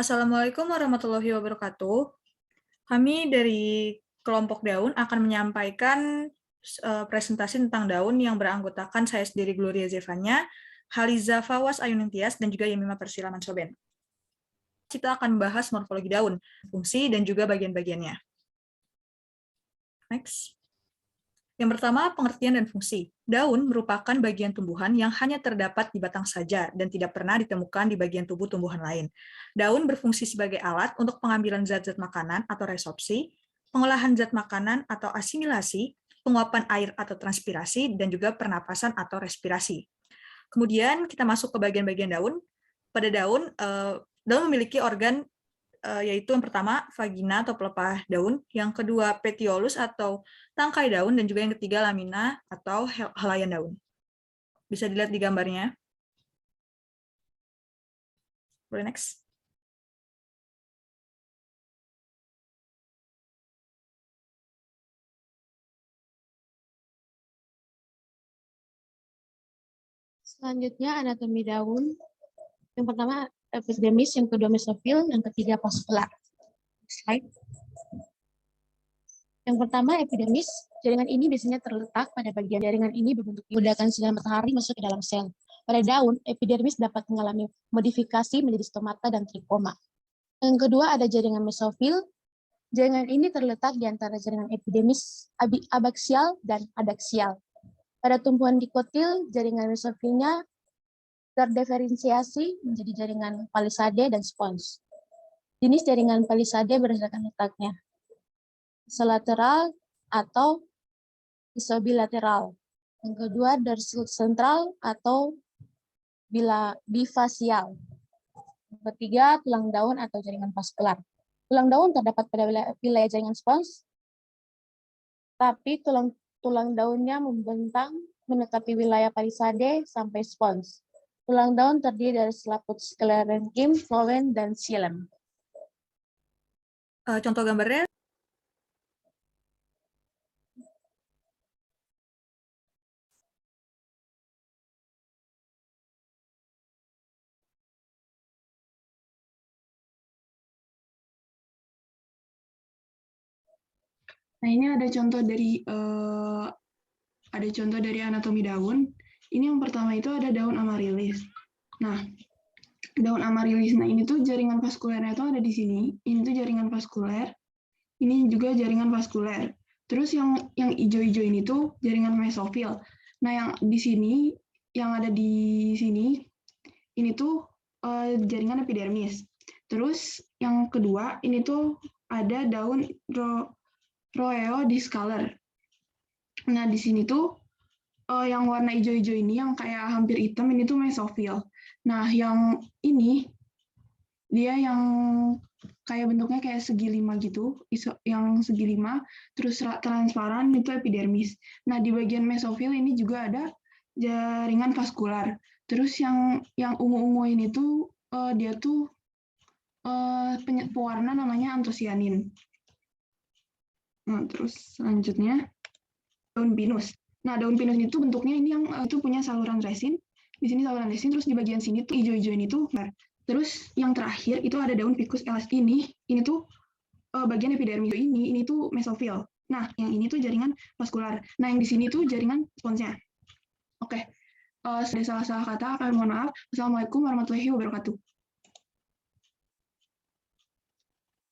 Assalamualaikum warahmatullahi wabarakatuh. Kami dari kelompok daun akan menyampaikan presentasi tentang daun yang beranggotakan saya sendiri Gloria Zevanya, Haliza Fawas Ayunintias, dan juga Yemima Persila Mansoben. Kita akan membahas morfologi daun, fungsi, dan juga bagian-bagiannya. Next. Yang pertama, pengertian dan fungsi. Daun merupakan bagian tumbuhan yang hanya terdapat di batang saja dan tidak pernah ditemukan di bagian tubuh tumbuhan lain. Daun berfungsi sebagai alat untuk pengambilan zat-zat makanan atau resorpsi, pengolahan zat makanan atau asimilasi, penguapan air atau transpirasi, dan juga pernapasan atau respirasi. Kemudian kita masuk ke bagian-bagian daun. Pada daun, daun memiliki organ yaitu yang pertama vagina atau pelepah daun, yang kedua petiolus atau tangkai daun, dan juga yang ketiga lamina atau helaian daun. Bisa dilihat di gambarnya. Boleh next. Selanjutnya anatomi daun. Yang pertama epidermis, yang kedua mesofil, yang ketiga vaskular. Slide. Yang pertama epidermis, jaringan ini biasanya terletak pada bagian jaringan ini berbentuk memudahkan sinar matahari masuk ke dalam sel. Pada daun, epidermis dapat mengalami modifikasi menjadi stomata dan trikoma. Yang kedua ada jaringan mesofil. Jaringan ini terletak di antara jaringan epidermis abaksial dan adaksial. Pada tumbuhan dikotil, jaringan mesofilnya terdiferensiasi menjadi jaringan palisade dan spons. Jenis jaringan palisade berdasarkan letaknya, isolateral atau isobilateral. Yang kedua dorsal-sentral atau bifasial. Yang ketiga tulang daun atau jaringan vaskular. Tulang daun terdapat pada wilayah jaringan spons, tapi tulang daunnya membentang menetapi wilayah palisade sampai spons. Tulang daun terdiri dari selaput sklerenkim, phloem, dan xilem. Contoh gambarnya. Nah, ini ada contoh dari anatomi daun. Ini yang pertama itu ada daun amaryllis. Nah, daun amaryllis, nah ini tuh jaringan vaskulernya itu ada di sini. Ini tuh jaringan vaskuler. Ini juga jaringan vaskuler. Terus yang hijau-hijau ini tuh jaringan mesofil. Nah, yang di sini, yang ada di sini, ini tuh jaringan epidermis. Terus yang kedua, ini tuh ada daun Roeo discolor. Nah, di sini tuh yang warna hijau-hijau ini, yang kayak hampir hitam, ini tuh mesofil. Nah, yang ini, dia yang kayak bentuknya kayak segi lima gitu, yang segi lima, terus transparan, itu epidermis. Nah, di bagian mesofil ini juga ada jaringan vaskular. Terus yang ungu-ungu ini tuh, dia tuh pewarna namanya antosianin. Nah, terus selanjutnya daun pinus. Nah, daun pinus itu bentuknya ini yang itu punya saluran resin. Di sini saluran resin, terus di bagian sini tuh hijau-hijau ini tuh. Terus yang terakhir itu ada daun ficus elas ini tuh bagian epidermis ini tuh mesofil. Nah, yang ini tuh jaringan vaskular. Nah, yang di sini tuh jaringan sponsnya. Oke. Ada salah-salah kata, kami mohon maaf. Assalamualaikum warahmatullahi wabarakatuh.